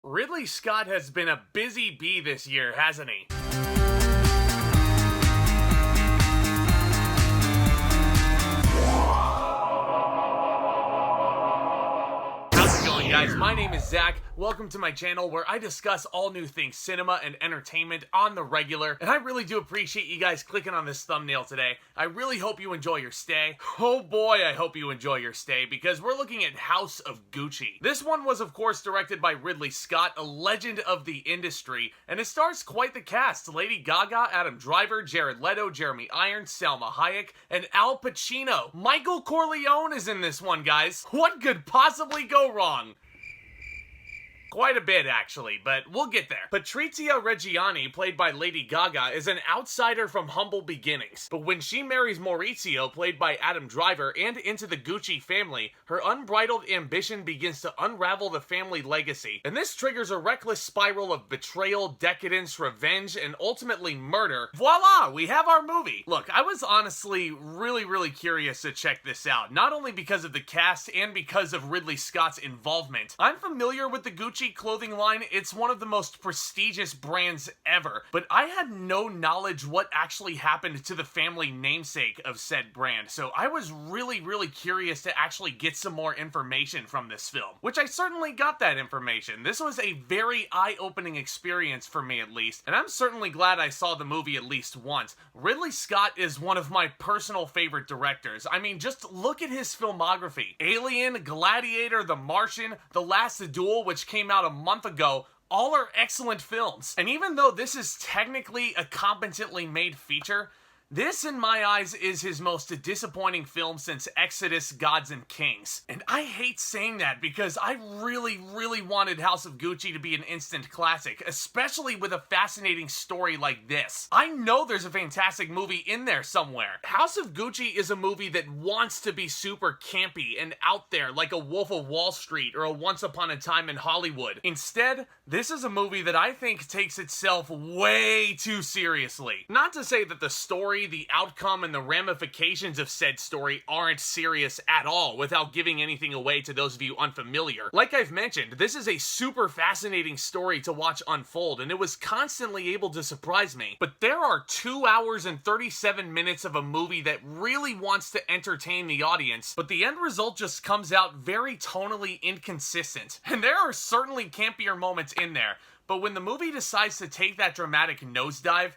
Ridley Scott has been a busy bee this year, hasn't he? How's it going, guys? My name is Zack. Welcome to my channel where I discuss all new things cinema and entertainment on the regular, and I really do appreciate you guys clicking on this thumbnail today. I really hope you enjoy your stay. Oh boy, I hope you enjoy your stay, because we're looking at House of Gucci. This one was, of course, directed by Ridley Scott, a legend of the industry, and it stars quite the cast. Lady Gaga, Adam Driver, Jared Leto, Jeremy Irons, Salma Hayek, and Al Pacino. Michael Corleone is in this one, guys. What could possibly go wrong? Quite a bit, actually, but we'll get there. Patrizia Reggiani, played by Lady Gaga, is an outsider from humble beginnings. But when she marries Maurizio, played by Adam Driver, and into the Gucci family, her unbridled ambition begins to unravel the family legacy. And this triggers a reckless spiral of betrayal, decadence, revenge, and ultimately murder. Voila! We have our movie! Look, I was honestly really curious to check this out, not only because of the cast and because of Ridley Scott's involvement. I'm familiar with the Gucci clothing line. It's one of the most prestigious brands ever, but I had no knowledge what actually happened to the family namesake of said brand, so I was really curious to actually get some more information from this film, which I certainly got that information. This was a very eye-opening experience for me, at least, and I'm certainly glad I saw the movie at least once. Ridley Scott is one of my personal favorite directors. I mean, just look at his filmography. Alien, Gladiator, The Martian, The Last Duel, which came out a month ago, all are excellent films. And even though this is technically a competently made feature, this, in my eyes, is his most disappointing film since Exodus, Gods and Kings. And I hate saying that because I really wanted House of Gucci to be an instant classic, especially with a fascinating story like this. I know there's a fantastic movie in there somewhere. House of Gucci is a movie that wants to be super campy and out there like a Wolf of Wall Street or a Once Upon a Time in Hollywood. Instead, this is a movie that I think takes itself way too seriously. Not to say that the story, the outcome, and the ramifications of said story aren't serious at all, without giving anything away to those of you unfamiliar. Like I've mentioned, this is a super fascinating story to watch unfold, and it was constantly able to surprise me. But there are 2 hours and 37 minutes of a movie that really wants to entertain the audience, but the end result just comes out very tonally inconsistent. And there are certainly campier moments in there, but when the movie decides to take that dramatic nosedive,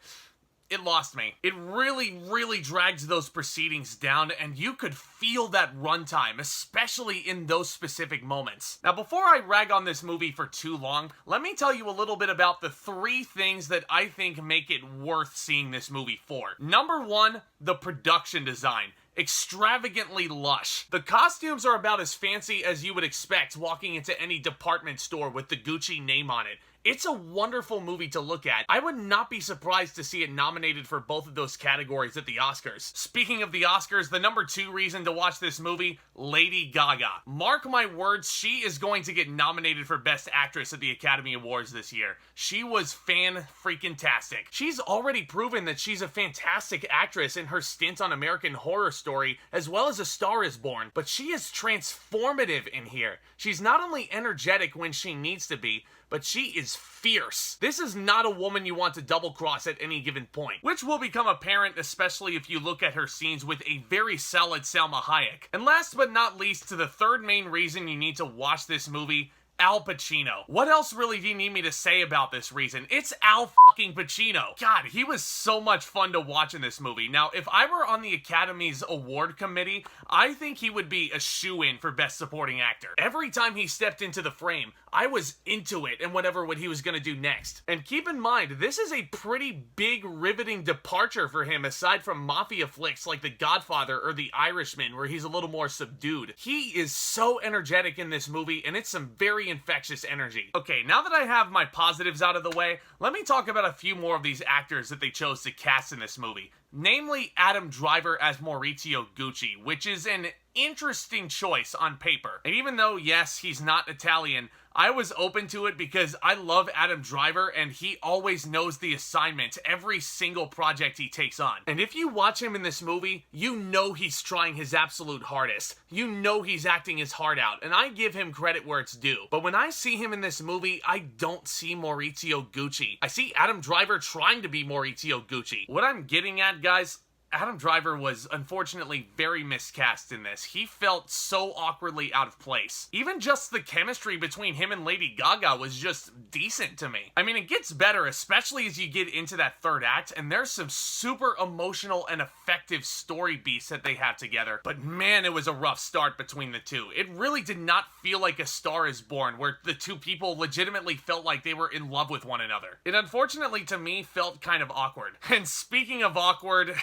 it lost me. It really drags those proceedings down, and you could feel that runtime, especially in those specific moments. Now, before I rag on this movie for too long, let me tell you a little bit about the 3 things that I think make it worth seeing this movie for. Number 1, the production design. Extravagantly lush. The costumes are about as fancy as you would expect walking into any department store with the Gucci name on it. It's a wonderful movie to look at. I would not be surprised to see it nominated for both of those categories at the Oscars. Speaking of the Oscars, the number 2 reason to watch this movie, Lady Gaga. Mark my words, she is going to get nominated for Best Actress at the Academy Awards this year. She was fan-freaking-tastic. She's already proven that she's a fantastic actress in her stint on American Horror Story, as well as A Star is Born, but she is transformative in here. She's not only energetic when she needs to be, but she is fierce. This is not a woman you want to double-cross at any given point, which will become apparent especially if you look at her scenes with a very solid Salma Hayek. And last but not least, to the 3rd main reason you need to watch this movie, Al Pacino. What else really do you need me to say about this reason? It's Al fucking Pacino. God, he was so much fun to watch in this movie. Now, if I were on the Academy's award committee, I think he would be a shoo-in for Best Supporting Actor. Every time he stepped into the frame, I was into it and what he was gonna do next. And keep in mind, this is a pretty big, riveting departure for him aside from mafia flicks like The Godfather or The Irishman, where he's a little more subdued. He is so energetic in this movie, and it's some very infectious energy. Okay, now that I have my positives out of the way, let me talk about a few more of these actors that they chose to cast in this movie. namely Adam Driver as Maurizio Gucci, which is an interesting choice on paper. And even though, yes, he's not Italian, I was open to it because I love Adam Driver and he always knows the assignment every single project he takes on. And if you watch him in this movie, you know he's trying his absolute hardest. You know he's acting his heart out, and I give him credit where it's due. But when I see him in this movie, I don't see Maurizio Gucci. I see Adam Driver trying to be Maurizio Gucci. What I'm getting at, guys, Adam Driver was unfortunately very miscast in this. He felt so awkwardly out of place. Even just the chemistry between him and Lady Gaga was just decent to me. I mean, it gets better, especially as you get into that third act, and there's some super emotional and effective story beats that they have together. But man, it was a rough start between the two. It really did not feel like A Star Is Born, where the two people legitimately felt like they were in love with one another. It unfortunately, to me, felt kind of awkward. And speaking of awkward,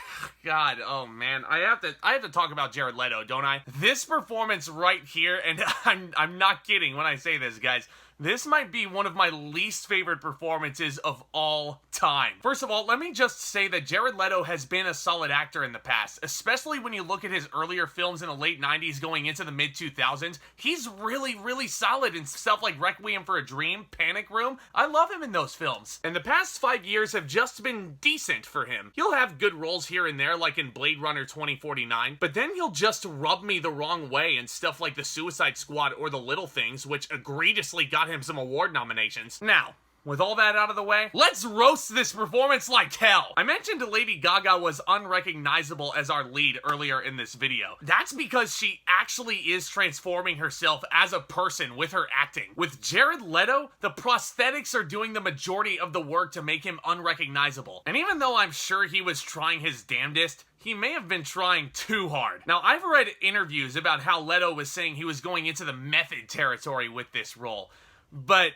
God, oh man, I have to talk about Jared Leto, don't I? This performance right here, and I'm not kidding when I say this, guys. This might be one of my least favorite performances of all time. First of all, let me just say that Jared Leto has been a solid actor in the past, especially when you look at his earlier films in the late 90s going into the mid 2000s. He's really, really solid in stuff like Requiem for a Dream, Panic Room. I love him in those films. And the past 5 years have just been decent for him. He'll have good roles here and there, like in Blade Runner 2049, but then he'll just rub me the wrong way in stuff like The Suicide Squad or The Little Things, which egregiously got him some award nominations. Now, with all that out of the way, let's roast this performance like hell. I mentioned Lady Gaga was unrecognizable as our lead earlier in this video. That's because she actually is transforming herself as a person with her acting. With Jared Leto, the prosthetics are doing the majority of the work to make him unrecognizable. And even though I'm sure he was trying his damnedest, he may have been trying too hard. Now, I've read interviews about how Leto was saying he was going into the method territory with this role. But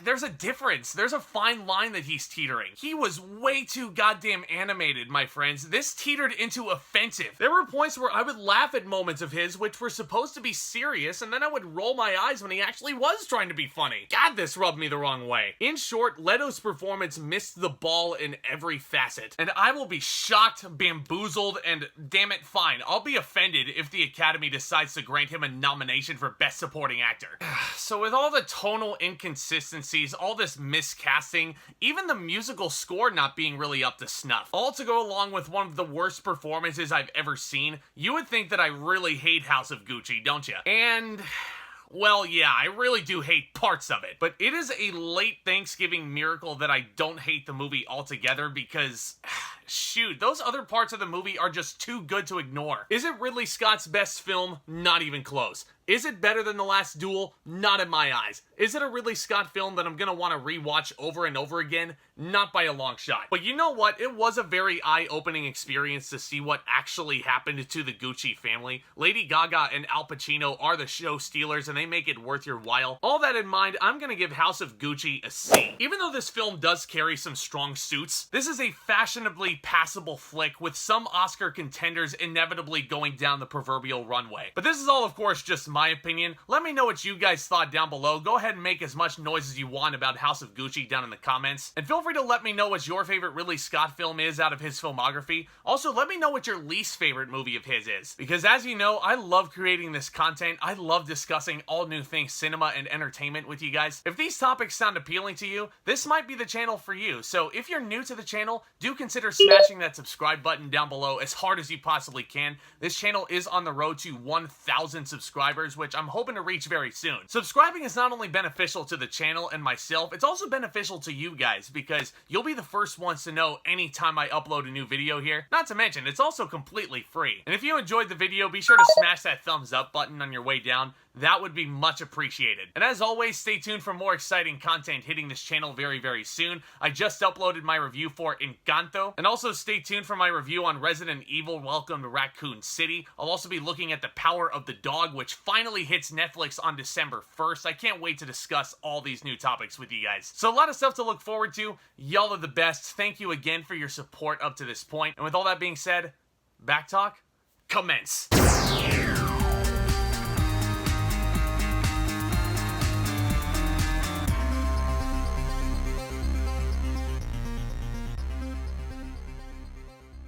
there's a difference. There's a fine line that he's teetering. He was way too goddamn animated, my friends. This teetered into offensive. There were points where I would laugh at moments of his which were supposed to be serious, and then I would roll my eyes when he actually was trying to be funny. God, this rubbed me the wrong way. In short, Leto's performance missed the ball in every facet. And I will be shocked, bamboozled, and damn it, fine. I'll be offended if the Academy decides to grant him a nomination for Best Supporting Actor. So with all the tonal inconsistencies, all this miscasting, even the musical score not being really up to snuff, all to go along with one of the worst performances I've ever seen, you would think that I really hate House of Gucci, don't you? And well, yeah, I really do hate parts of it, but it is a late Thanksgiving miracle that I don't hate the movie altogether because, shoot, those other parts of the movie are just too good to ignore. Is it Ridley Scott's best film? Not even close. Is it better than The Last Duel? Not in my eyes. Is it a Ridley Scott film that I'm gonna want to rewatch over and over again? Not by a long shot. But you know what? It was a very eye-opening experience to see what actually happened to the Gucci family. Lady Gaga and Al Pacino are the show stealers, and they make it worth your while. All that in mind, I'm gonna give House of Gucci a C. Even though this film does carry some strong suits, this is a fashionably passable flick with some Oscar contenders inevitably going down the proverbial runway. But this is all, of course, just my opinion. Let me know what you guys thought down below. Go ahead and make as much noise as you want about House of Gucci down in the comments. And feel free to let me know what your favorite Ridley Scott film is out of his filmography. Also, let me know what your least favorite movie of his is. Because as you know, I love creating this content. I love discussing all new things cinema and entertainment with you guys. If these topics sound appealing to you, this might be the channel for you. So if you're new to the channel, do consider smashing that subscribe button down below as hard as you possibly can. This channel is on the road to 1,000 subscribers, which I'm hoping to reach very soon. Subscribing is not only beneficial to the channel and myself, it's also beneficial to you guys because you'll be the first ones to know anytime I upload a new video here. Not to mention, it's also completely free. And if you enjoyed the video, be sure to smash that thumbs up button on your way down. That would be much appreciated. And as always, stay tuned for more exciting content hitting this channel very, very soon. I just uploaded my review for Encanto. And also stay tuned for my review on Resident Evil Welcome to Raccoon City. I'll also be looking at The Power of the Dog, which finally hits Netflix on December 1st. I can't wait to discuss all these new topics with you guys. So a lot of stuff to look forward to. Y'all are the best. Thank you again for your support up to this point. And with all that being said, back talk, commence.